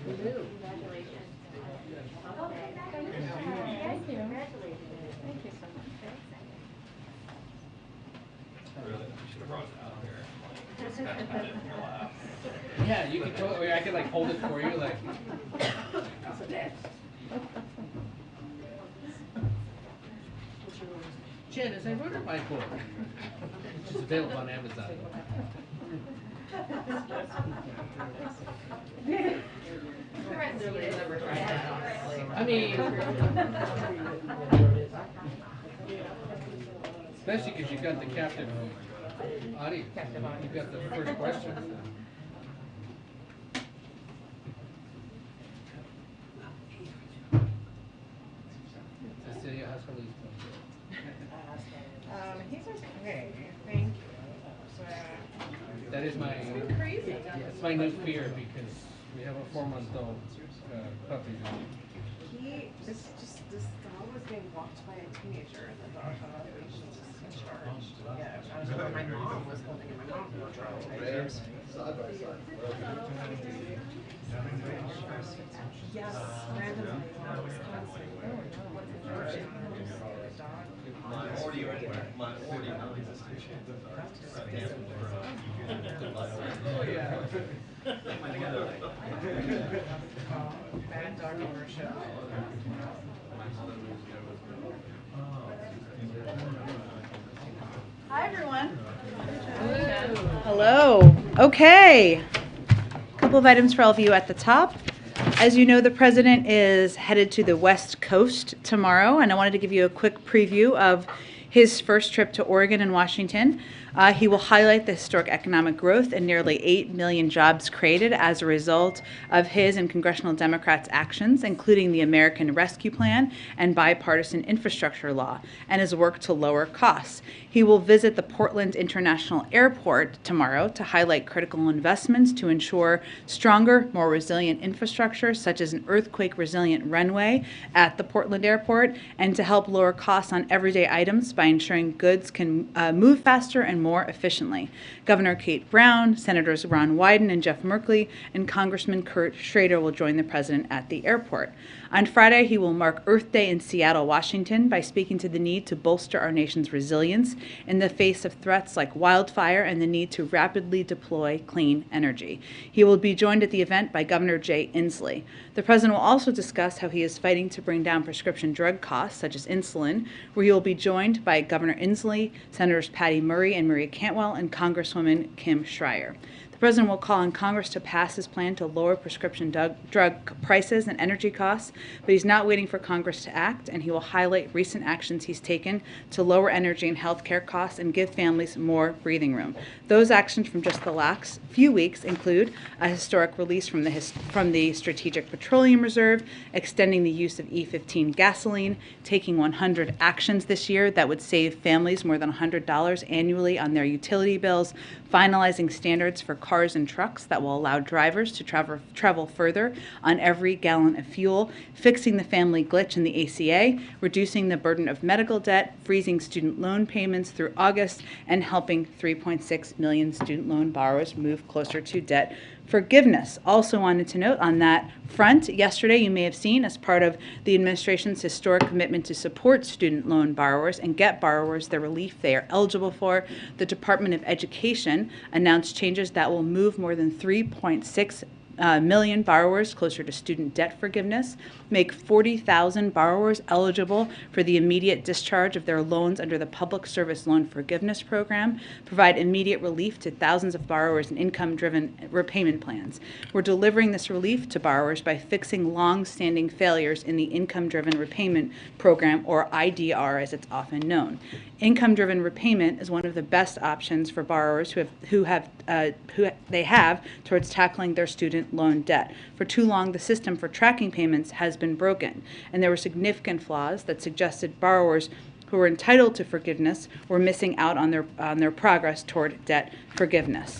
Congratulations. Thank you. Thank you so much. Really? You should have brought it out here. Just kind of put it in your lap. Yeah, you could totally, I could like hold it for you, like. Janice, I wrote my book. It's available on Amazon. I mean, especially because you got the captive audience. You got the first question. Cecilia, how's Felice doing? He's okay. Thank you. That is my Crazy. it's my new fear because we have a 4-month-old puppy. This dog was being walked by a teenager, and the dog got out and she just charged. Yeah, I was like, my mom was holding it. My mom was traumatized. Side by side. Yes, randomly. Wisconsin. My 49 Oh yeah. Bad dog ownership. Hi, everyone. Hello. Okay. A couple of items for all of you at the top. As you know, the president is headed to the West Coast tomorrow, and I wanted to give you a quick preview of his first trip to Oregon and Washington. He will highlight the historic economic growth and nearly 8 million jobs created as a result of his and congressional Democrats' actions, including the American Rescue Plan and bipartisan infrastructure law, and his work to lower costs. He will visit the Portland International Airport tomorrow to highlight critical investments to ensure stronger, more resilient infrastructure, such as an earthquake-resilient runway at the Portland Airport, and to help lower costs on everyday items by ensuring goods can move faster and more efficiently. Governor Kate Brown, Senators Ron Wyden and Jeff Merkley, and Congressman Kurt Schrader will join the president at the airport. On Friday, he will mark Earth Day in Seattle, Washington, by speaking to the need to bolster our nation's resilience in the face of threats like wildfire and the need to rapidly deploy clean energy. He will be joined at the event by Governor Jay Inslee. The president will also discuss how he is fighting to bring down prescription drug costs, such as insulin, where he will be joined by Governor Inslee, Senators Patty Murray and Maria Cantwell, and Congresswoman Kim Schreier. The president will call on Congress to pass his plan to lower prescription drug prices and energy costs, but he's not waiting for Congress to act, and he will highlight recent actions he's taken to lower energy and health care costs and give families more breathing room. Those actions from just the last few weeks include a historic release from the Strategic Petroleum Reserve, extending the use of E15 gasoline, taking 100 actions this year that would save families more than $100 annually on their utility bills, finalizing standards for cars and trucks that will allow drivers to travel further on every gallon of fuel, fixing the family glitch in the ACA, reducing the burden of medical debt, freezing student loan payments through August, and helping 3.6 million student loan borrowers move closer to debt forgiveness. Also wanted to note on that front, yesterday you may have seen, as part of the administration's historic commitment to support student loan borrowers and get borrowers the relief they are eligible for, the Department of Education announced changes that will move more than 3.6 million borrowers closer to student debt forgiveness, make 40,000 borrowers eligible for the immediate discharge of their loans under the Public Service Loan Forgiveness Program, provide immediate relief to thousands of borrowers in income-driven repayment plans. We're delivering this relief to borrowers by fixing long-standing failures in the Income-Driven Repayment Program, or IDR as it's often known. Income-driven repayment is one of the best options for borrowers who they have towards tackling their student loan debt. For too long, the system for tracking payments has been broken, and there were significant flaws that suggested borrowers who were entitled to forgiveness were missing out on their progress toward debt forgiveness.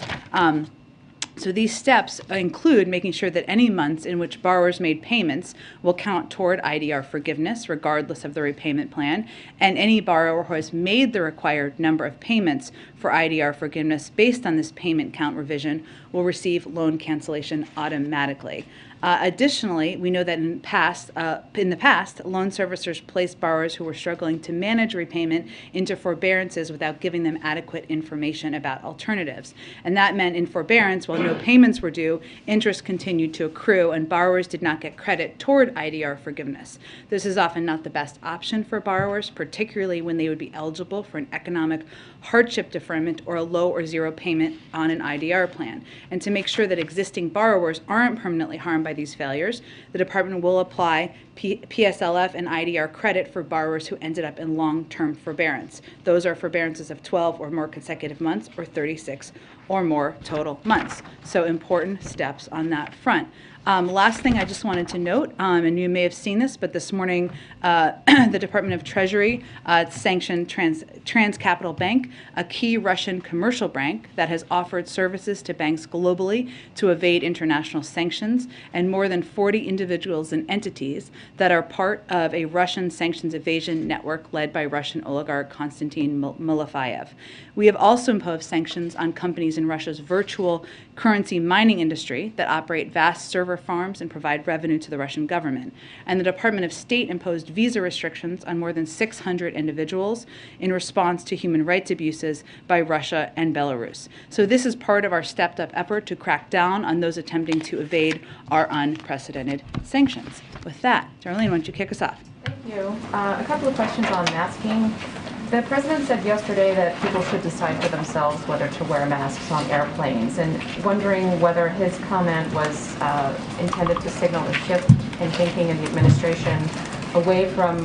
So these steps include making sure that any months in which borrowers made payments will count toward IDR forgiveness, regardless of the repayment plan, and any borrower who has made the required number of payments for IDR forgiveness based on this payment count revision will receive loan cancellation automatically. Additionally, we know that in the past, loan servicers placed borrowers who were struggling to manage repayment into forbearances without giving them adequate information about alternatives. And that meant in forbearance, while no payments were due, interest continued to accrue and borrowers did not get credit toward IDR forgiveness. This is often not the best option for borrowers, particularly when they would be eligible for an economic hardship deferment or a low or zero payment on an IDR plan. And to make sure that existing borrowers aren't permanently harmed by these failures, the department will apply PSLF and IDR credit for borrowers who ended up in long-term forbearance. Those are forbearances of 12 or more consecutive months or 36 or more total months. So important steps on that front. Last thing I just wanted to note, and you may have seen this, but this morning the Department of Treasury sanctioned Trans Capital Bank, a key Russian commercial bank that has offered services to banks globally to evade international sanctions, and more than 40 individuals and entities that are part of a Russian sanctions evasion network led by Russian oligarch Konstantin Malafeyev. We have also imposed sanctions on companies in Russia's virtual currency mining industry that operate vast server farms and provide revenue to the Russian government. And the Department of State imposed visa restrictions on more than 600 individuals in response to human rights abuses by Russia and Belarus. So this is part of our stepped-up effort to crack down on those attempting to evade our unprecedented sanctions. With that, Darlene, why don't you kick us off? Thank you. A couple of questions on masking. The president said yesterday that people should decide for themselves whether to wear masks on airplanes, and wondering whether his comment was intended to signal a shift in thinking in the administration away from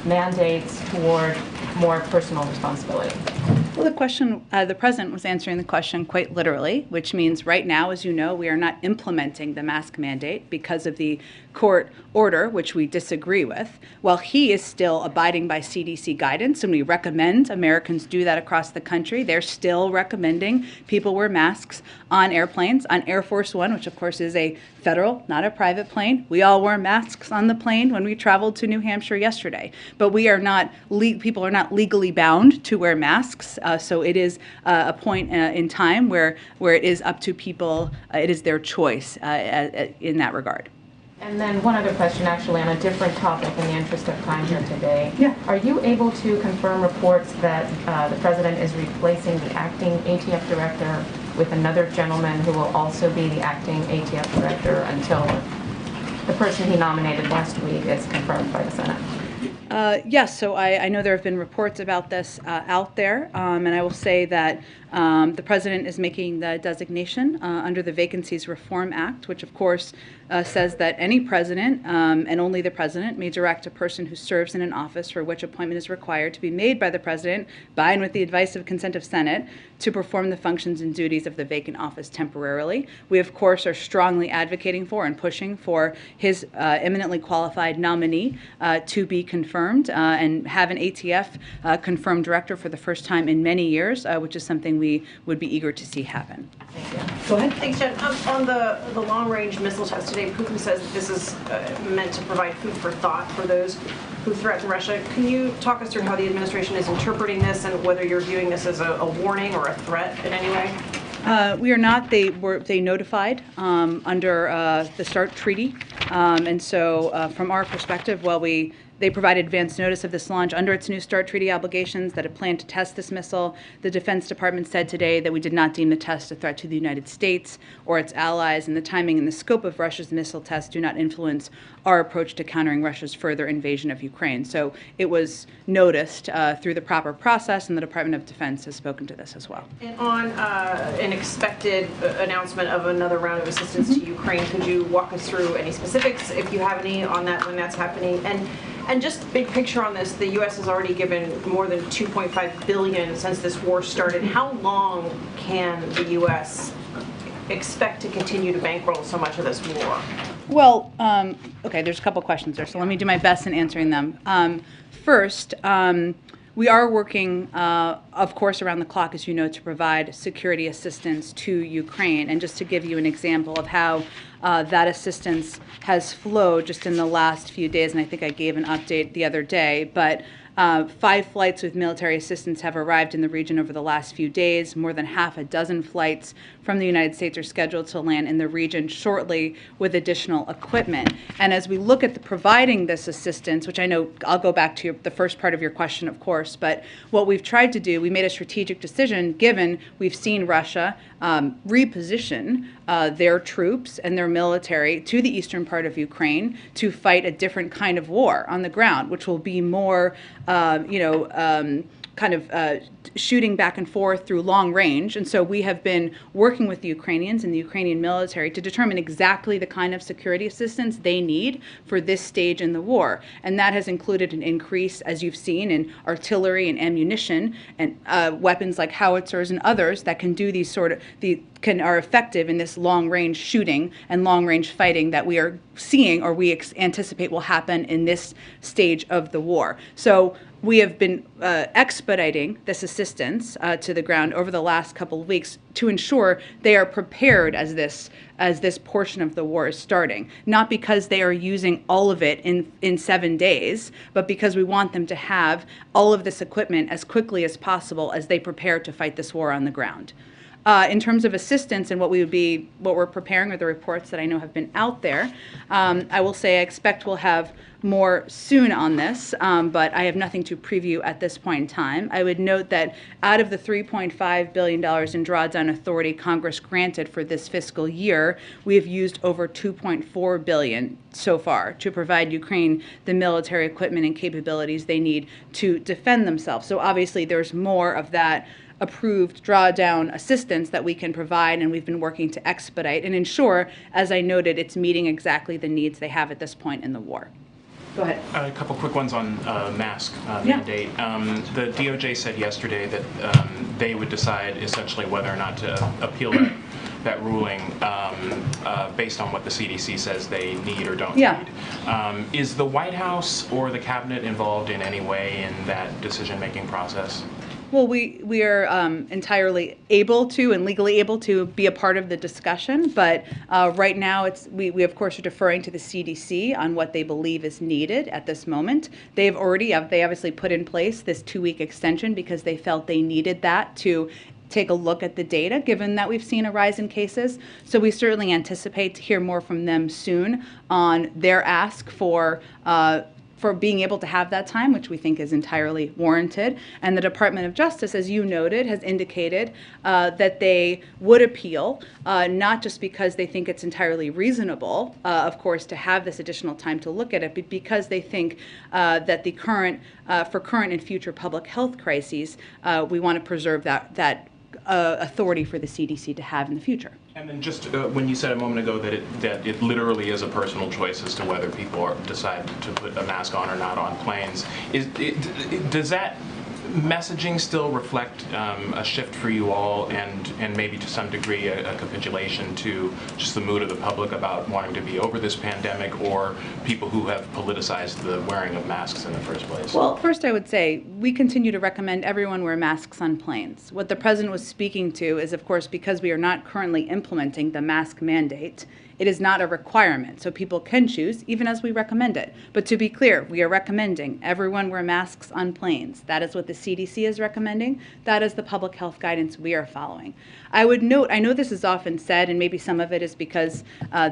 mandates toward more personal responsibility. Well, the president was answering the question quite literally, which means right now, as you know, we are not implementing the mask mandate because of the court order, which we disagree with. While he is still abiding by CDC guidance, and we recommend Americans do that across the country, they're still recommending people wear masks on airplanes. On Air Force One, which of course is a federal, not a private plane, we all wore masks on the plane when we traveled to New Hampshire yesterday. But we are not, people are not legally bound to wear masks. So it is a point in time where it is up to people, it is their choice in that regard. And then one other question, actually, on a different topic in the interest of time here today. Yeah. Are you able to confirm reports that the president is replacing the acting ATF director with another gentleman who will also be the acting ATF director until the person he nominated last week is confirmed by the Senate? Yes, so I know there have been reports about this out there, and I will say that the president is making the designation under the Vacancies Reform Act, which of course says that any president and only the president may direct a person who serves in an office for which appointment is required to be made by the president, by and with the advice of consent of Senate, to perform the functions and duties of the vacant office temporarily. We, of course, are strongly advocating for and pushing for his eminently qualified nominee to be confirmed and have an ATF confirmed director for the first time in many years, which is something we would be eager to see happen. Thank you. Go ahead. Thanks, Jen. On the long-range missile test today, Putin says that this is meant to provide food for thought for those who threaten Russia. Can you talk us through how the administration is interpreting this and whether you're viewing this as a warning or a threat in any way? We are not. They notified under the START treaty, and so from our perspective, while they provided advance notice of this launch under its new START treaty obligations that it planned to test this missile. The Defense Department said today that we did not deem the test a threat to the United States or its allies, and the timing and the scope of Russia's missile test do not influence our approach to countering Russia's further invasion of Ukraine. So it was noticed through the proper process, and the Department of Defense has spoken to this as well. And on an expected announcement of another round of assistance to Ukraine, could you walk us through any specifics, if you have any, on that when that's happening? And just big picture on this, the U.S. has already given more than $2.5 billion since this war started. How long can the U.S. expect to continue to bankroll so much of this war? Well, okay, there's a couple questions there, so let me do my best in answering them. First, we are working, of course, around the clock, as you know, to provide security assistance to Ukraine. And just to give you an example of how that assistance has flowed just in the last few days, and I think I gave an update the other day, but 5 flights with military assistance have arrived in the region over the last few days. More than half a dozen flights from the United States are scheduled to land in the region shortly with additional equipment. And as we look at providing this assistance, which I know I'll go back to the first part of your question, of course, but what we've tried to do, we made a strategic decision given we've seen Russia reposition their troops and their military to the eastern part of Ukraine to fight a different kind of war on the ground, which will be more, shooting back and forth through long range. And so we have been working with the Ukrainians and the Ukrainian military to determine exactly the kind of security assistance they need for this stage in the war. And that has included an increase, as you've seen, in artillery and ammunition and weapons like howitzers and others that can do these are effective in this long-range shooting and long-range fighting that we are seeing or we anticipate will happen in this stage of the war. So we have been expediting this assistance to the ground over the last couple of weeks to ensure they are prepared as this portion of the war is starting. Not because they are using all of it in 7 days, but because we want them to have all of this equipment as quickly as possible as they prepare to fight this war on the ground. In terms of assistance and what we're preparing, or the reports that I know have been out there, I will say I expect we'll have more soon on this, but I have nothing to preview at this point in time. I would note that out of the $3.5 billion in drawdown authority Congress granted for this fiscal year, we have used over $2.4 billion so far to provide Ukraine the military equipment and capabilities they need to defend themselves. So obviously there's more of that approved drawdown assistance that we can provide, and we've been working to expedite and ensure, as I noted, it's meeting exactly the needs they have at this point in the war. Go ahead. A couple quick ones on mask mandate. The DOJ said yesterday that they would decide essentially whether or not to appeal that ruling based on what the CDC says they need or don't need. Is the White House or the cabinet involved in any way in that decision-making process? Well, we are entirely able to and legally able to be a part of the discussion, but right now we of course are deferring to the CDC on what they believe is needed at this moment. They obviously put in place this 2-week extension because they felt they needed that to take a look at the data, given that we've seen a rise in cases. So we certainly anticipate to hear more from them soon on their ask for being able to have that time, which we think is entirely warranted. And the Department of Justice, as you noted, has indicated that they would appeal, not just because they think it's entirely reasonable, of course, to have this additional time to look at it, but because they think that for current and future public health crises, we want to preserve that authority for the CDC to have in the future. And then just when you said a moment ago that it literally is a personal choice as to whether people decide to put a mask on or not on planes, does that messaging still reflect a shift for you all and maybe to some degree a capitulation to just the mood of the public about wanting to be over this pandemic, or people who have politicized the wearing of masks in the first place? Well, first I would say we continue to recommend everyone wear masks on planes. What the President was speaking to is, of course, because we are not currently implementing the mask mandate, it is not a requirement, so people can choose, even as we recommend it. But to be clear, we are recommending everyone wear masks on planes. That is what the CDC is recommending. That is the public health guidance we are following. I would note, I know this is often said, and maybe some of it is because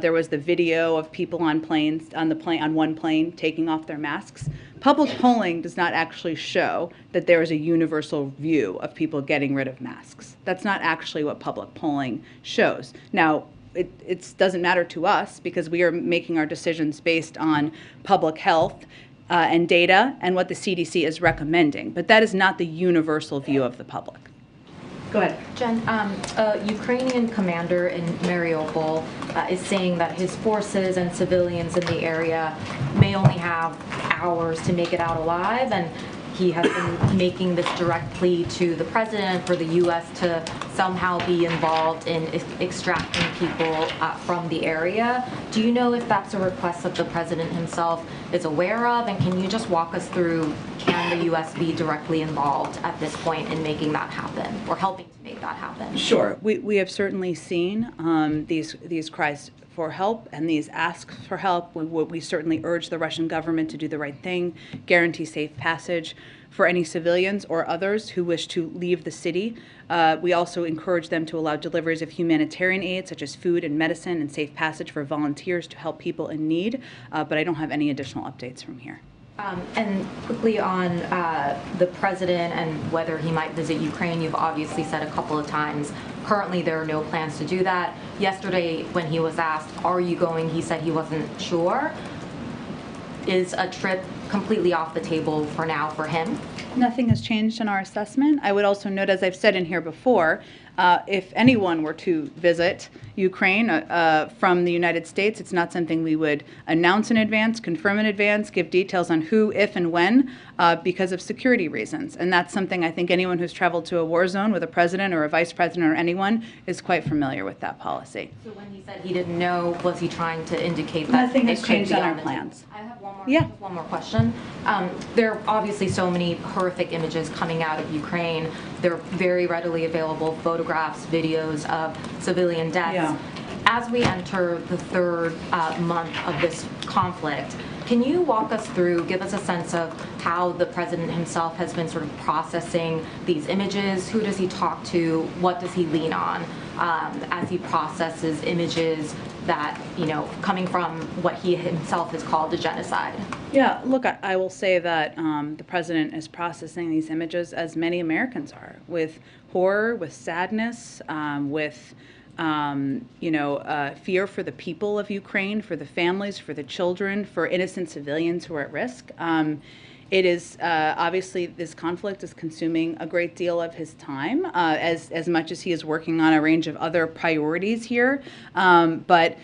there was the video of people on one plane taking off their masks. Public polling does not actually show that there is a universal view of people getting rid of masks. That's not actually what public polling shows. Now, it doesn't matter to us because we are making our decisions based on public health and data and what the CDC is recommending. But that is not the universal view of the public. Go ahead. Jen, a Ukrainian commander in Mariupol is saying that his forces and civilians in the area may only have hours to make it out alive, and he has been making this direct plea to the president for the U.S. to somehow be involved in extracting people from the area. Do you know if that's a request that the president himself is aware of? And can you just walk us through, can the U.S. be directly involved at this point in making that happen, or helping to make that happen? Sure. We have certainly seen these cries for help and these asks for help. We certainly urge the Russian government to do the right thing, guarantee safe passage for any civilians or others who wish to leave the city. We also encourage them to allow deliveries of humanitarian aid, such as food and medicine, and safe passage for volunteers to help people in need. But I don't have any additional updates from here. And quickly on the president and whether he might visit Ukraine, you've obviously said a couple of times, currently there are no plans to do that. Yesterday, when he was asked, are you going, he said he wasn't sure. Is a trip completely off the table for now for him? Nothing has changed in our assessment. I would also note, as I've said in here before, if anyone were to visit Ukraine from the United States, it's not something we would announce in advance, confirm in advance, give details on who, if, and when, because of security reasons. And that's something I think anyone who's traveled to a war zone with a president or a vice president or anyone is quite familiar with that policy. So when he said he didn't know, was he trying to indicate that Nothing has it could changed be on our the plans. I have one more, Yeah. just one more question. There are obviously so many horrific images coming out of Ukraine. There are very readily available photographs, videos of civilian deaths. Yeah. As we enter the third month of this conflict, can you walk us through, give us a sense of how the president himself has been sort of processing these images? Who does he talk to? What does he lean on as he processes images that, you know, coming from what he himself has called a genocide? Yeah, look, I will say that the president is processing these images as many Americans are, with horror, with sadness, with fear for the people of Ukraine, for the families, for the children, for innocent civilians who are at risk. It is obviously this conflict is consuming a great deal of his time, as much as he is working on a range of other priorities here. But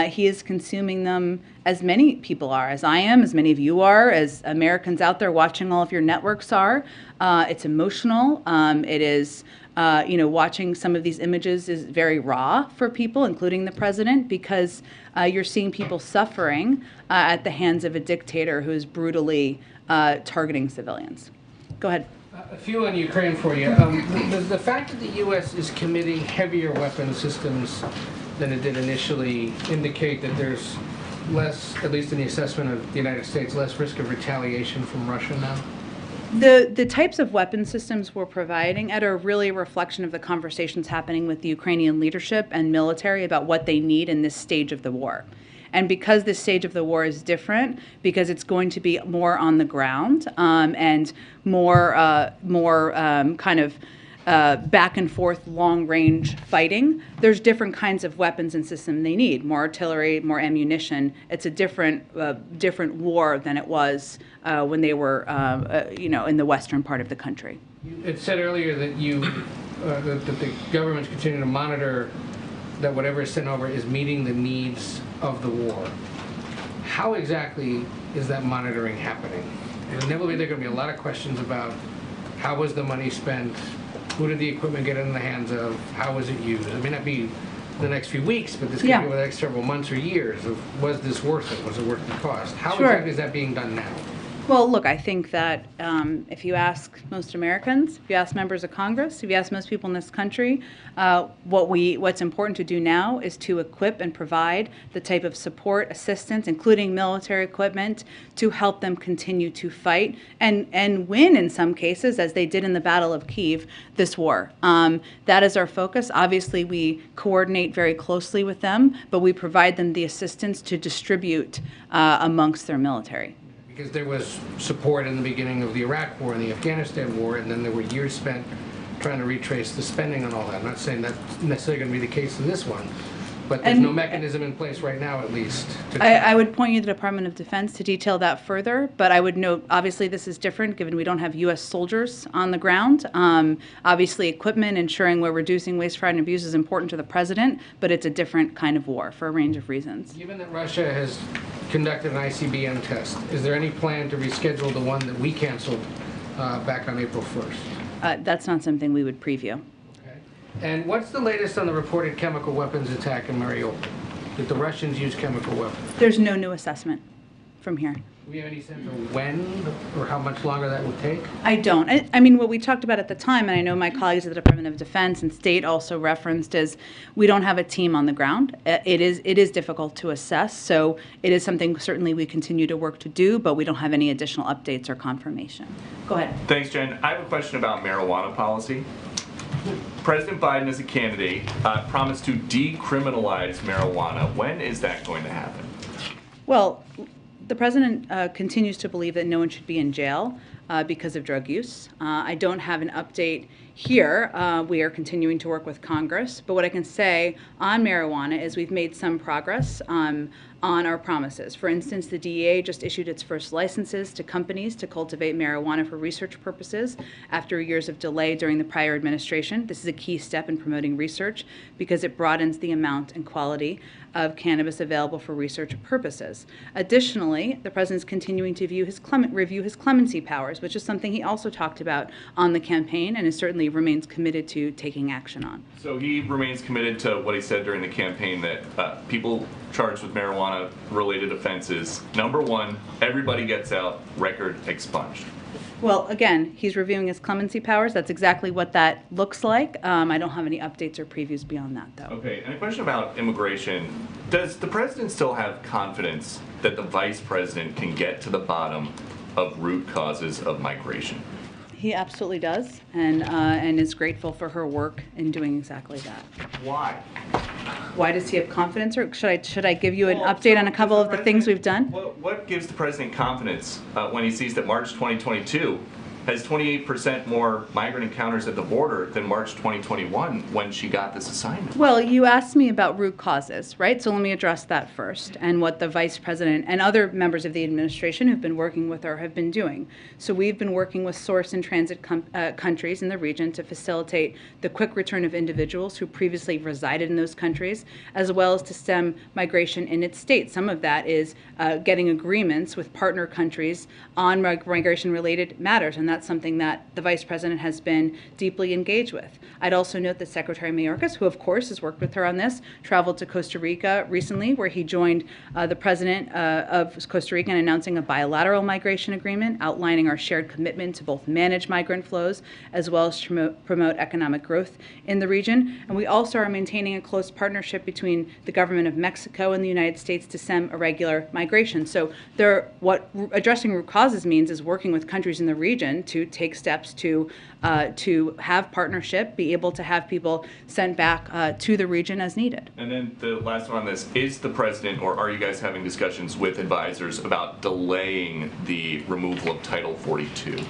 he is consuming them as many people are, as I am, as many of you are, as Americans out there watching all of your networks are. It's emotional. It is. Watching some of these images is very raw for people, including the president, because you're seeing people suffering at the hands of a dictator who is brutally targeting civilians. Go ahead. A few on Ukraine for you. The fact that the U.S. is committing heavier weapon systems than it did initially indicate that there's less, at least in the assessment of the United States, less risk of retaliation from Russia now? The types of weapon systems we're providing are really a reflection of the conversations happening with the Ukrainian leadership and military about what they need in this stage of the war. And because this stage of the war is different, because it's going to be more on the ground and more back and forth long range fighting, there's different kinds of weapons and systems they need, more artillery, more ammunition. It's a different war than it was when they were in the western part of the country. It said earlier that that the government's continuing to monitor that whatever is sent over is meeting the needs of the war. How exactly is that monitoring happening? Inevitably, there are going to be a lot of questions about how was the money spent, who did the equipment get in the hands of, how was it used? It may not be the next few weeks, but this could be over the next several months or years of, was this worth it? Was it worth the cost? How exactly is that being done now? Well, look, I think that if you ask most Americans, if you ask members of Congress, if you ask most people in this country, what's important to do now is to equip and provide the type of support, assistance, including military equipment, to help them continue to fight and win in some cases, as they did in the Battle of Kyiv, this war. That is our focus. Obviously, we coordinate very closely with them, but we provide them the assistance to distribute amongst their military. Because there was support in the beginning of the Iraq War and the Afghanistan War, and then there were years spent trying to retrace the spending on all that. I'm not saying that's necessarily going to be the case in this one, but there's no mechanism in place right now, at least. I would point you to the Department of Defense to detail that further, but I would note, obviously, this is different given we don't have U.S. soldiers on the ground. Obviously, equipment, ensuring we're reducing waste, fraud, and abuse is important to the president, but it's a different kind of war for a range of reasons. Given that Russia has conducted an ICBM test, is there any plan to reschedule the one that we canceled back on April 1st. That's not something we would preview. Okay. And what's the latest on the reported chemical weapons attack in Mariupol? Did the Russians use chemical weapons? There's no new assessment from here. Do we have any sense of when or how much longer that would take? I don't. I mean, what we talked about at the time, and I know my colleagues at the Department of Defense and State also referenced, is we don't have a team on the ground. It is difficult to assess, so it is something certainly we continue to work to do, but we don't have any additional updates or confirmation. Go ahead. Thanks, Jen. I have a question about marijuana policy. President Biden, as a candidate, promised to decriminalize marijuana. When is that going to happen? Well, the president continues to believe that no one should be in jail because of drug use. I don't have an update here. We are continuing to work with Congress. But what I can say on marijuana is we've made some progress on our promises. For instance, the DEA just issued its first licenses to companies to cultivate marijuana for research purposes after years of delay during the prior administration. This is a key step in promoting research because it broadens the amount and quality of cannabis available for research purposes. Additionally, the president's continuing to review his clemency powers, which is something he also talked about on the campaign and is certainly remains committed to taking action on. So he remains committed to what he said during the campaign, that people charged with marijuana-related offenses, number one, everybody gets out, record expunged. Well, again, he's reviewing his clemency powers. That's exactly what that looks like. I don't have any updates or previews beyond that, though. Okay, and a question about immigration. Does the president still have confidence that the vice president can get to the bottom of root causes of migration? He absolutely does, and is grateful for her work in doing exactly that. Why? Why does he have confidence, or should I give you an update on a couple of the things we've done? What gives the president confidence when he sees that March 2022 has 28% more migrant encounters at the border than March 2021 when she got this assignment? Well, you asked me about root causes, right? So let me address that first, and what the vice president and other members of the administration who've been working with her have been doing. So we've been working with source and transit countries in the region to facilitate the quick return of individuals who previously resided in those countries, as well as to stem migration in its state. Some of that is getting agreements with partner countries on migration-related matters, and that's something that the vice president has been deeply engaged with. I'd also note that Secretary Mayorkas, who of course has worked with her on this, traveled to Costa Rica recently, where he joined the president of Costa Rica in announcing a bilateral migration agreement outlining our shared commitment to both manage migrant flows as well as promote economic growth in the region. And we also are maintaining a close partnership between the government of Mexico and the United States to stem irregular migration. So what addressing root causes means is working with countries in the region to take steps to have partnership, be able to have people sent back to the region as needed. And then the last one on this, is the president, or are you guys having discussions with advisors about delaying the removal of Title 42?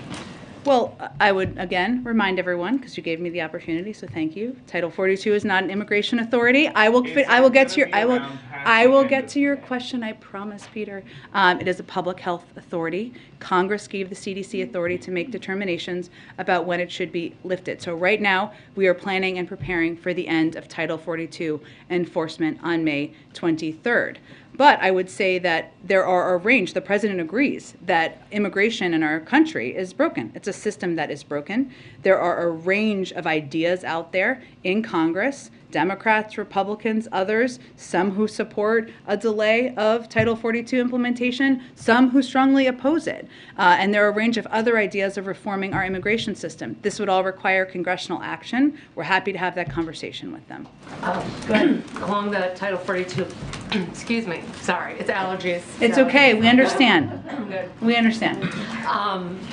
Well, I would, again, remind everyone, because you gave me the opportunity, so thank you. Title 42 is not an immigration authority. I will get to your question, I promise, Peter. It is a public health authority. Congress gave the CDC authority to make determinations about when it should be lifted. So right now, we are planning and preparing for the end of Title 42 enforcement on May 23rd. But I would say that there are a range, the president agrees that immigration in our country is broken. It's a system that is broken. There are a range of ideas out there in Congress, Democrats, Republicans, others, some who support a delay of Title 42 implementation, some who strongly oppose it. And there are a range of other ideas of reforming our immigration system. This would all require congressional action. We're happy to have that conversation with them. Go ahead. Along the Title 42, excuse me, sorry, it's allergies. It's so. okay, we understand. Good. We understand.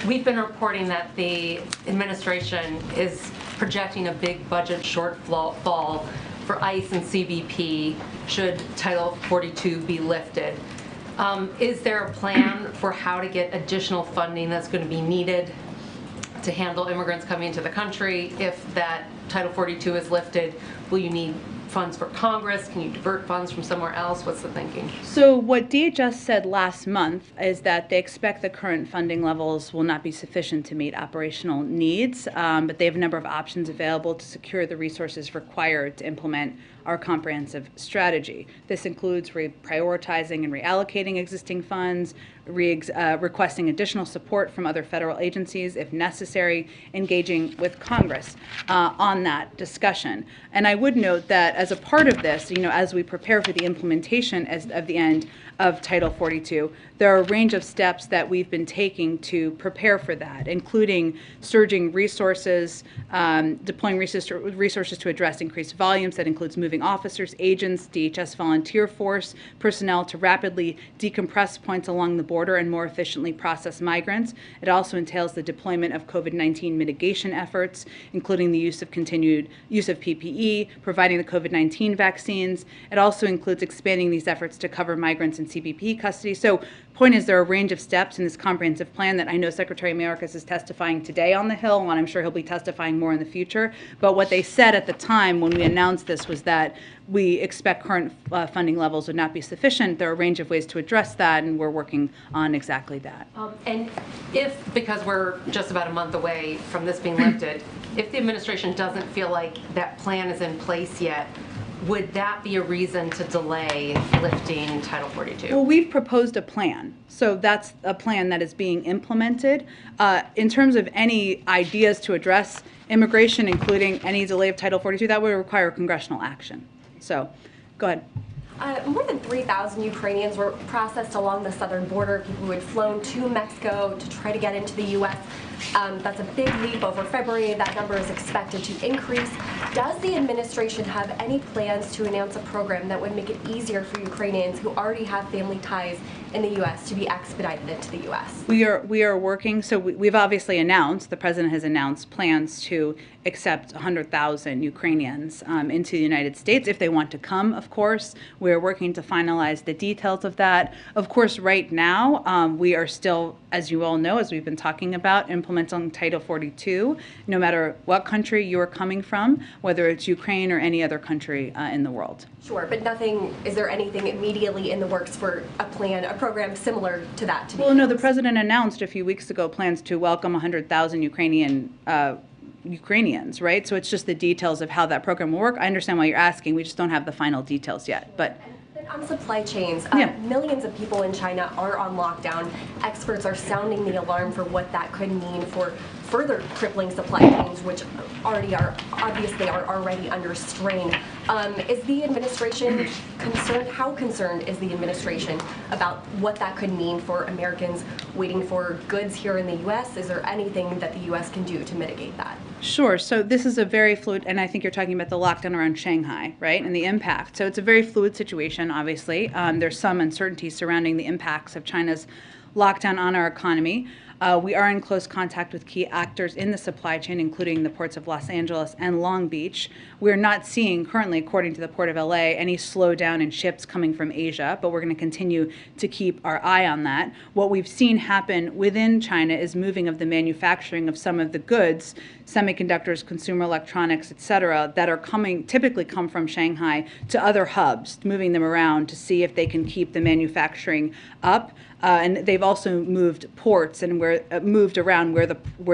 We've been reporting that the administration is projecting a big budget shortfall for ICE and CBP should Title 42 be lifted. Is there a plan for how to get additional funding that's going to be needed to handle immigrants coming into the country? If that Title 42 is lifted, will you need funds for Congress? Can you divert funds from somewhere else? What's the thinking? So what DHS said last month is that they expect the current funding levels will not be sufficient to meet operational needs, but they have a number of options available to secure the resources required to implement our comprehensive strategy. This includes reprioritizing and reallocating existing funds, requesting additional support from other federal agencies if necessary, engaging with Congress on that discussion. And I would note that as a part of this, as we prepare for the implementation of the end of Title 42, there are a range of steps that we've been taking to prepare for that, including surging resources, deploying resources to address increased volumes. That includes moving officers, agents, DHS volunteer force, personnel to rapidly decompress points along the border and more efficiently process migrants. It also entails the deployment of COVID-19 mitigation efforts, including the continued use of PPE, providing the COVID-19 vaccines. It also includes expanding these efforts to cover migrants in CBP custody. So point is, there are a range of steps in this comprehensive plan that I know Secretary Mayorkas is testifying today on the Hill, and I'm sure he'll be testifying more in the future. But what they said at the time when we announced this was that we expect current funding levels would not be sufficient. There are a range of ways to address that, and we're working on exactly that. And if, because we're just about a month away from this being lifted, if the administration doesn't feel like that plan is in place yet, would that be a reason to delay lifting Title 42? Well, we've proposed a plan. So that's a plan that is being implemented. In terms of any ideas to address immigration, including any delay of Title 42, that would require congressional action. So, go ahead. More than 3,000 Ukrainians were processed along the southern border, people who had flown to Mexico to try to get into the U.S. That's a big leap over February. That number is expected to increase. Does the administration have any plans to announce a program that would make it easier for Ukrainians who already have family ties in the U.S. to be expedited into the U.S.? We are working, so we've obviously announced, the president has announced plans to accept 100,000 Ukrainians into the United States if they want to come, of course. We're working to finalize the details of that. Of course, right now, we are still, as you all know, as we've been talking about, implementing Title 42, no matter what country you are coming from, whether it's Ukraine or any other country in the world. Sure, but is there anything immediately in the works for a program similar to that to be Well, no, the announced? president announced a few weeks ago plans to welcome 100,000 Ukrainians, right? So it's just the details of how that program will work. I understand why you're asking. We just don't have the final details yet. But on supply chains, Yeah. millions of people in China are on lockdown. Experts are sounding the alarm for what that could mean for further crippling supply chains, which obviously are already under strain. Is the administration concerned? How concerned is the administration about what that could mean for Americans waiting for goods here in the U.S.? Is there anything that the U.S. can do to mitigate that? Sure. So this is a very fluid, and I think you're talking about the lockdown around Shanghai, right, and the impact. So it's a very fluid situation, obviously. There's some uncertainty surrounding the impacts of China's lockdown on our economy. We are in close contact with key actors in the supply chain, including the ports of Los Angeles and Long Beach. We're not seeing currently, according to the Port of LA, any slowdown in ships coming from Asia, but we're going to continue to keep our eye on that. What we've seen happen within China is moving of the manufacturing of some of the goods, semiconductors, consumer electronics, et cetera, that are typically come from Shanghai to other hubs, moving them around to see if they can keep the manufacturing up. And they've also moved ports and moved around where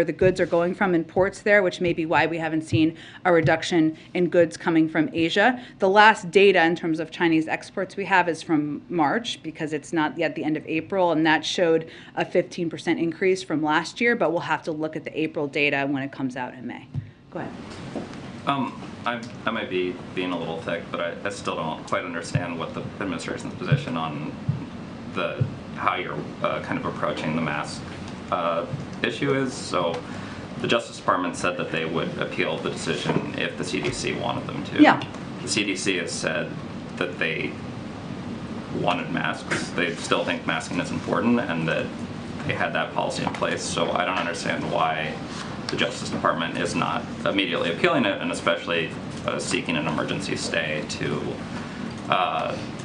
the goods are going from in ports there, which may be why we haven't seen a reduction in goods coming from Asia. The last data in terms of Chinese exports we have is from March, because it's not yet the end of April, and that showed a 15% increase from last year, but we'll have to look at the April data when it comes out in May. Go ahead. I might be being a little thick, but I still don't quite understand what the administration's position on how you're kind of approaching the mask issue is. So the Justice Department said that they would appeal the decision if the CDC wanted them to. Yeah. The CDC has said that they wanted masks. They still think masking is important and that they had that policy in place. So I don't understand why the Justice Department is not immediately appealing it, and especially seeking an emergency stay to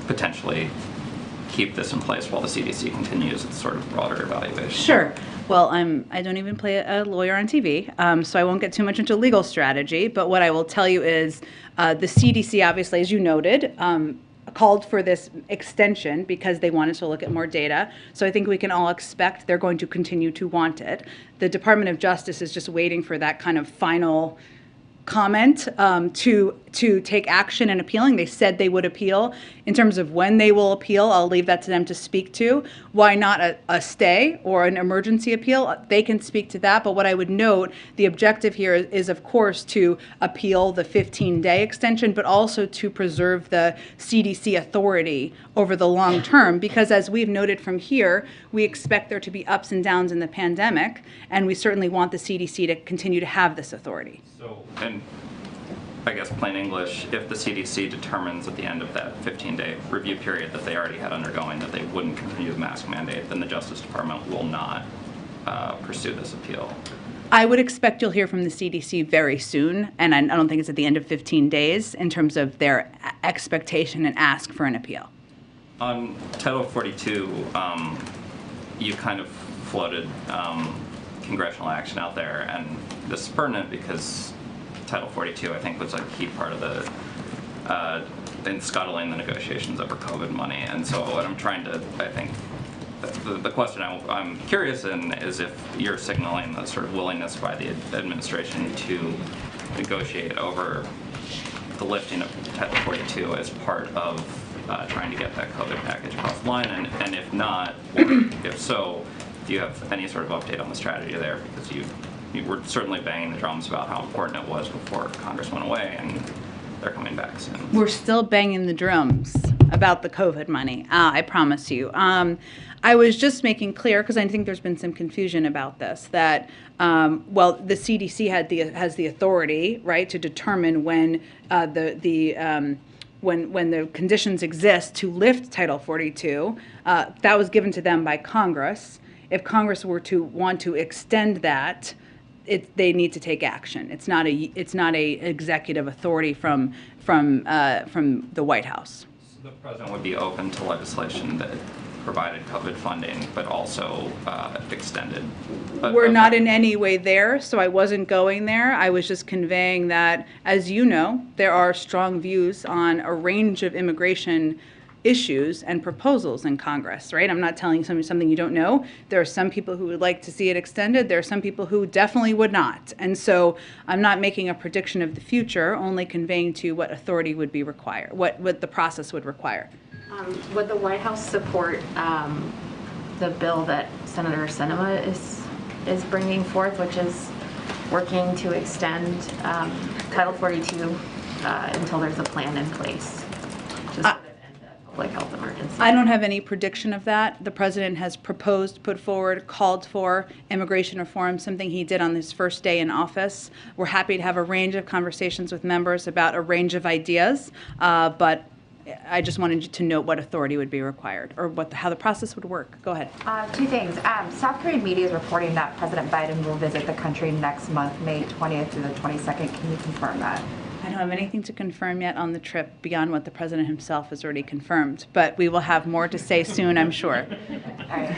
potentially keep this in place while the CDC continues its sort of broader evaluation. Sure. Well, I don't even play a lawyer on TV, so I won't get too much into legal strategy. But what I will tell you is the CDC, obviously, as you noted, called for this extension because they wanted to look at more data. So I think we can all expect they're going to continue to want it. The Department of Justice is just waiting for that kind of final comment to to take action in appealing. They said they would appeal. In terms of when they will appeal, I'll leave that to them to speak to. Why not a stay or an emergency appeal? They can speak to that. But what I would note, the objective here is of course, to appeal the 15-day extension, but also to preserve the CDC authority over the long term. Because as we've noted from here, we expect there to be ups and downs in the pandemic, and we certainly want the CDC to continue to have this authority. So, and I guess plain English, if the CDC determines at the end of that 15-day review period that they already had undergoing that they wouldn't continue the mask mandate, then the Justice Department will not pursue this appeal. I would expect you'll hear from the CDC very soon, and I don't think it's at the end of 15 days in terms of their expectation and ask for an appeal. On Title 42, you kind of floated congressional action out there, and this is pertinent because Title 42, I think, was a key part of the in scuttling the negotiations over COVID money. And so what I'm trying to, I think, the question I'm curious in is if you're signaling the sort of willingness by the administration to negotiate over the lifting of Title 42 as part of trying to get that COVID package across the line, and if not, or if so, do you have any sort of update on the strategy there? Because you were certainly banging the drums about how important it was before Congress went away, and they're coming back soon. We're still banging the drums about the COVID money, I promise you. I was just making clear, because I think there's been some confusion about this, that, well, the CDC has the authority, right, to determine when when the conditions exist to lift Title 42. That was given to them by Congress. If Congress were to want to extend that, they need to take action. It's not a executive authority from the White House. So the president would be open to legislation that provided COVID funding, but also extended. We're not in any way there, so I wasn't going there. I was just conveying that, as you know, there are strong views on a range of immigration issues and proposals in Congress, right? I'm not telling you something you don't know. There are some people who would like to see it extended. There are some people who definitely would not. And so I'm not making a prediction of the future, only conveying to you what authority would be required, what the process would require. Would the White House support the bill that Senator Sinema is bringing forth, which is working to extend Title 42 until there's a plan in place? Just public health emergency. I don't have any prediction of that. The president has proposed, put forward, called for immigration reform, something he did on his first day in office. We're happy to have a range of conversations with members about a range of ideas, but I just wanted you to note what authority would be required, or how the process would work. Go ahead. Two things. South Korean media is reporting that President Biden will visit the country next month, May 20th through the 22nd. Can you confirm that? I don't have anything to confirm yet on the trip beyond what the president himself has already confirmed, but we will have more to say soon, I'm sure. All right.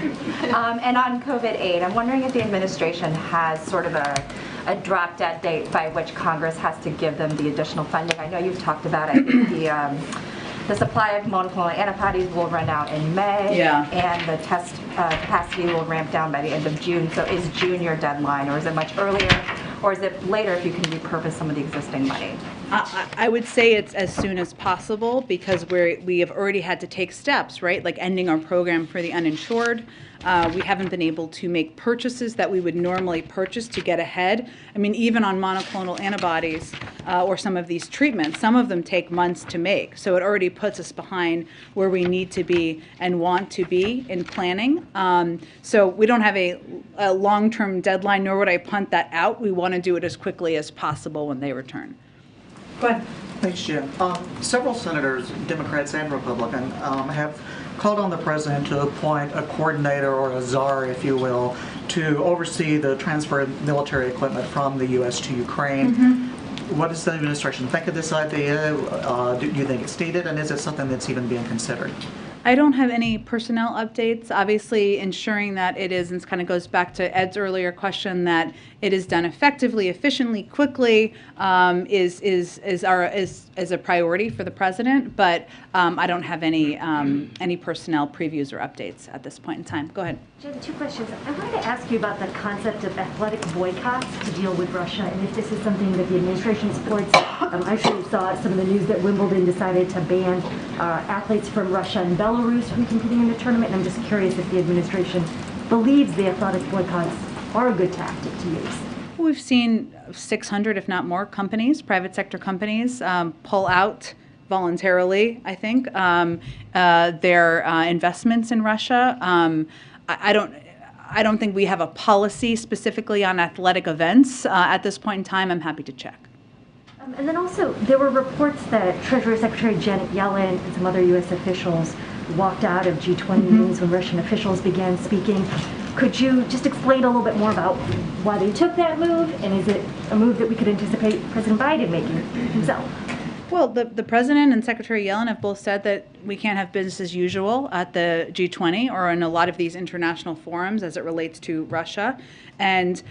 And on COVID aid, I'm wondering if the administration has sort of a drop-dead date by which Congress has to give them the additional funding. I know you've talked about it. The supply of monoclonal antibodies will run out in May, and the test capacity will ramp down by the end of June. So is June your deadline, or is it much earlier, or is it later if you can repurpose some of the existing money? I would say it's as soon as possible, because we have already had to take steps, right? Like ending our program for the uninsured. We haven't been able to make purchases that we would normally purchase to get ahead. I mean, even on monoclonal antibodies or some of these treatments, some of them take months to make. So it already puts us behind where we need to be and want to be in planning. So we don't have a long-term deadline, nor would I punt that out. We want to do it as quickly as possible when they return. Go ahead. Thanks, Jim. Several senators, Democrats and Republican, have called on the president to appoint a coordinator, or a czar, if you will, to oversee the transfer of military equipment from the U.S. to Ukraine. What does the administration think of this idea? Do you think it's needed, and is it something that's even being considered? I don't have any personnel updates. Obviously, ensuring that it is, and it kind of goes back to Ed's earlier question, that it is done effectively, efficiently, quickly, is a priority for the president. But I don't have any personnel previews or updates at this point in time. Go ahead. Jen, two questions. I wanted to ask you about the concept of athletic boycotts to deal with Russia, and if this is something that the administration supports, I'm sure you saw some of the news that Wimbledon decided to ban athletes from Russia and Belarus from competing in the tournament. And I'm just curious if the administration believes the athletic boycotts are a good tactic to use. We've seen 600, if not more, companies, private sector companies, pull out voluntarily, I think, their investments in Russia. I don't think we have a policy specifically on athletic events at this point in time. I'm happy to check. And then also, there were reports that Treasury Secretary Janet Yellen and some other U.S. officials walked out of G20 meetings when Russian officials began speaking. Could you just explain a little bit more about why they took that move, and is it a move that we could anticipate President Biden making himself? Well, the president and Secretary Yellen have both said that we can't have business as usual at the G20 or in a lot of these international forums as it relates to Russia. And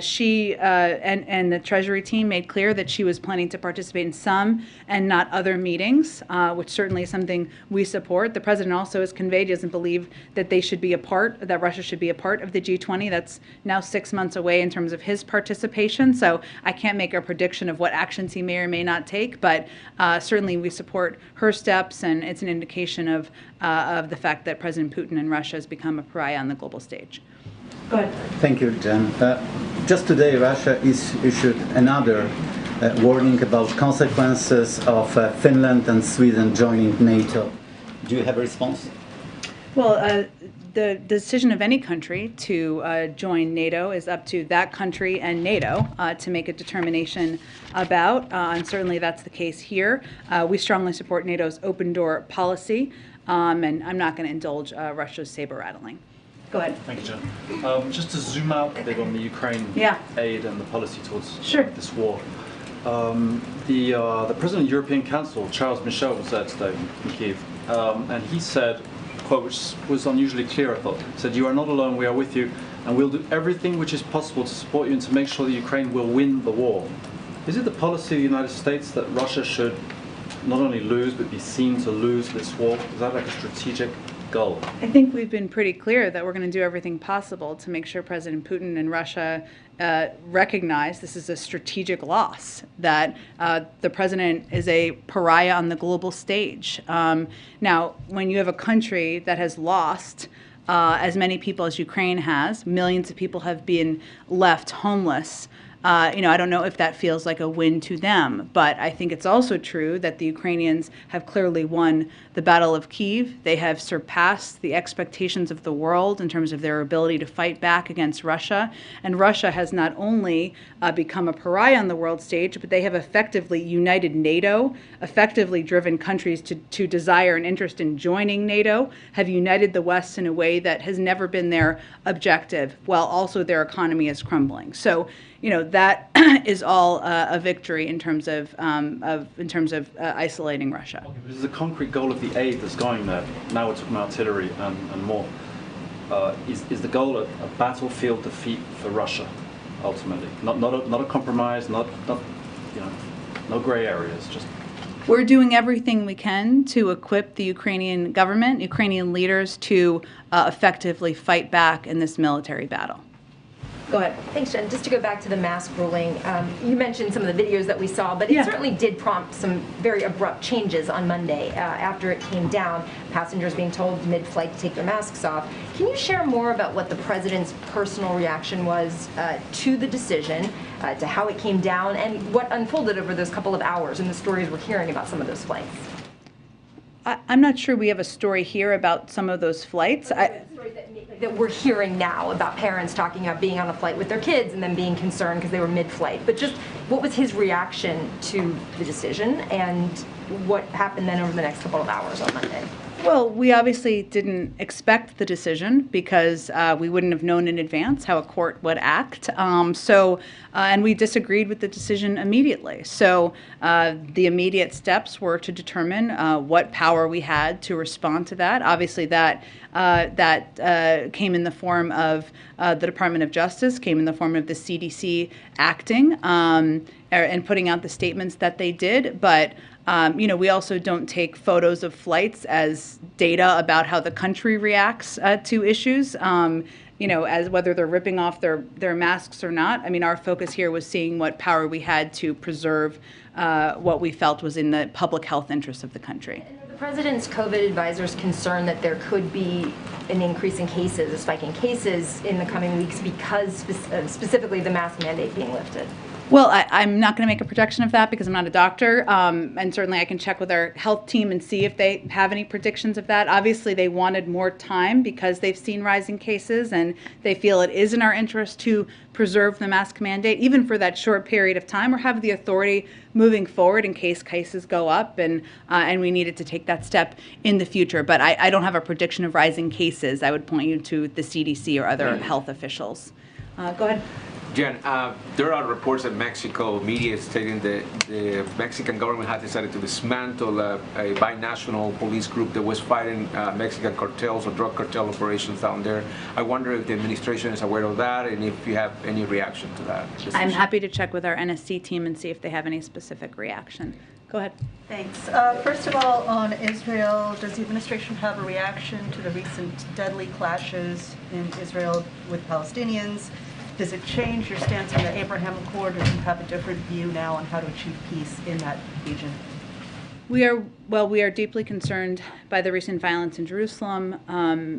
she and the Treasury team made clear that she was planning to participate in some and not other meetings, which certainly is something we support. The president also has conveyed he doesn't believe that that Russia should be a part of the G20. That's now 6 months away in terms of his participation. So I can't make a prediction of what actions he may or may not take, but certainly we support her steps, and it's an indication of the fact that President Putin and Russia has become a pariah on the global stage. Go ahead. Thank you, Jen. Just today, Russia issued another warning about consequences of Finland and Sweden joining NATO. Do you have a response? Well, the decision of any country to join NATO is up to that country and NATO to make a determination about, and certainly that's the case here. We strongly support NATO's open door policy, and I'm not going to indulge Russia's saber rattling. Go ahead. Thank you, Jen. Just to zoom out a bit on the Ukraine aid and the policy towards this war. The President of the European Council, Charles Michel, was there today in Kyiv, and he said, quote, which was unusually clear, I thought, said, "You are not alone, we are with you, and we'll do everything which is possible to support you and to make sure that Ukraine will win the war." Is it the policy of the United States that Russia should not only lose, but be seen to lose this war? Is that like a strategic goal? I think we've been pretty clear that we're going to do everything possible to make sure President Putin and Russia recognize this is a strategic loss, that the president is a pariah on the global stage. Now, when you have a country that has lost as many people as Ukraine has, millions of people have been left homeless, I don't know if that feels like a win to them, but I think it's also true that the Ukrainians have clearly won the Battle of Kyiv. They have surpassed the expectations of the world in terms of their ability to fight back against Russia. And Russia has not only become a pariah on the world stage, but they have effectively united NATO, effectively driven countries to desire and interest in joining NATO, have united the West in a way that has never been their objective, while also their economy is crumbling. So, that is all a victory in terms of isolating Russia. Okay, this is a concrete goal of the aid that's going there. Now we're talking about artillery and more. Is the goal a battlefield defeat for Russia, ultimately? Not a compromise, not no gray areas. Just. We're doing everything we can to equip the Ukrainian government, Ukrainian leaders, to effectively fight back in this military battle. Go ahead. Thanks, Jen. Just to go back to the mask ruling, you mentioned some of the videos that we saw, but it certainly did prompt some very abrupt changes on Monday after it came down, passengers being told mid-flight to take their masks off. Can you share more about what the president's personal reaction was to the decision, to how it came down, and what unfolded over those couple of hours and the stories we're hearing about some of those flights? I'm not sure we have a story here about some of those flights. That we're hearing now about parents talking about being on a flight with their kids and then being concerned because they were mid-flight. But just what was his reaction to the decision and what happened then over the next couple of hours on Monday? Well, we obviously didn't expect the decision because we wouldn't have known in advance how a court would act. And we disagreed with the decision immediately. So the immediate steps were to determine what power we had to respond to that. Obviously, that came in the form of the Department of Justice, came in the form of the CDC acting and putting out the statements that they did. But we also don't take photos of flights as data about how the country reacts to issues. as whether they're ripping off their masks or not. I mean, our focus here was seeing what power we had to preserve what we felt was in the public health interest of the country. The president's COVID advisors concerned that there could be an increase in cases, a spike in cases in the coming weeks because specifically the mask mandate being lifted. Well, I'm not going to make a projection of that because I'm not a doctor, and certainly I can check with our health team and see if they have any predictions of that. Obviously, they wanted more time because they've seen rising cases, and they feel it is in our interest to preserve the mask mandate, even for that short period of time, or have the authority moving forward in case cases go up, and we needed to take that step in the future. But I don't have a prediction of rising cases. I would point you to the CDC or other health officials. Go ahead. Jen, there are reports that Mexico media is stating that the Mexican government has decided to dismantle a binational police group that was fighting Mexican cartels or drug cartel operations down there. I wonder if the administration is aware of that and if you have any reaction to that. I'm happy to check with our NSC team and see if they have any specific reaction. Go ahead. Thanks. First of all, on Israel, does the administration have a reaction to the recent deadly clashes in Israel with Palestinians? Does it change your stance on the Abraham Accord, or do you have a different view now on how to achieve peace in that region? We are deeply concerned by the recent violence in Jerusalem,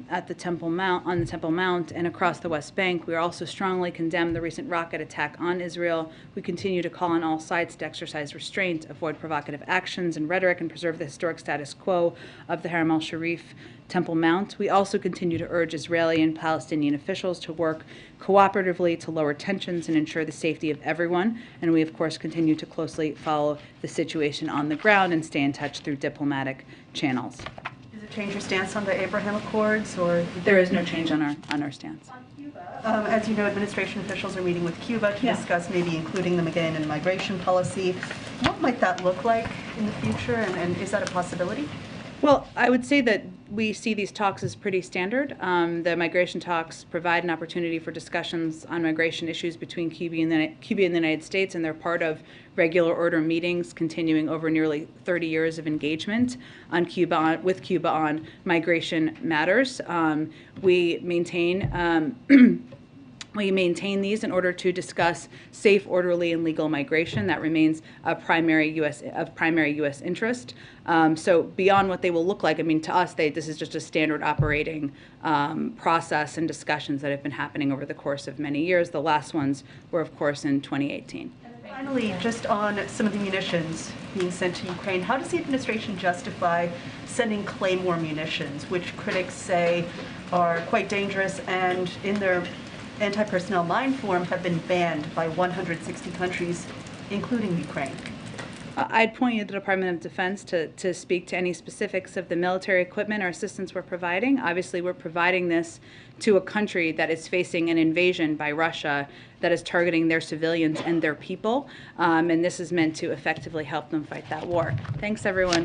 at the Temple Mount, and across the West Bank. We also strongly condemn the recent rocket attack on Israel. We continue to call on all sides to exercise restraint, avoid provocative actions and rhetoric, and preserve the historic status quo of the Haram al-Sharif Temple Mount. We also continue to urge Israeli and Palestinian officials to work cooperatively to lower tensions and ensure the safety of everyone. And we, of course, continue to closely follow the situation on the ground and stay in touch through diplomatic channels. Does it change your stance on the Abraham Accords, or? There is no change on our stance. As you know, administration officials are meeting with Cuba to discuss maybe including them again in migration policy. What might that look like in the future, and is that a possibility? Well, I would say that we see these talks as pretty standard. The migration talks provide an opportunity for discussions on migration issues between Cuba and the United States, and they're part of regular order meetings continuing over nearly 30 years of engagement on with Cuba on migration matters. We maintain these in order to discuss safe, orderly, and legal migration. That remains of primary U.S. interest. So beyond what they will look like, I mean, to us, this is just a standard operating process and discussions that have been happening over the course of many years. The last ones were, of course, in 2018. Finally, just on some of the munitions being sent to Ukraine, how does the administration justify sending Claymore munitions, which critics say are quite dangerous and in their anti-personnel mine form have been banned by 160 countries, including Ukraine? I'd point you to the Department of Defense to speak to any specifics of the military equipment or assistance we're providing. Obviously, we're providing this to a country that is facing an invasion by Russia that is targeting their civilians and their people, and this is meant to effectively help them fight that war. Thanks, everyone.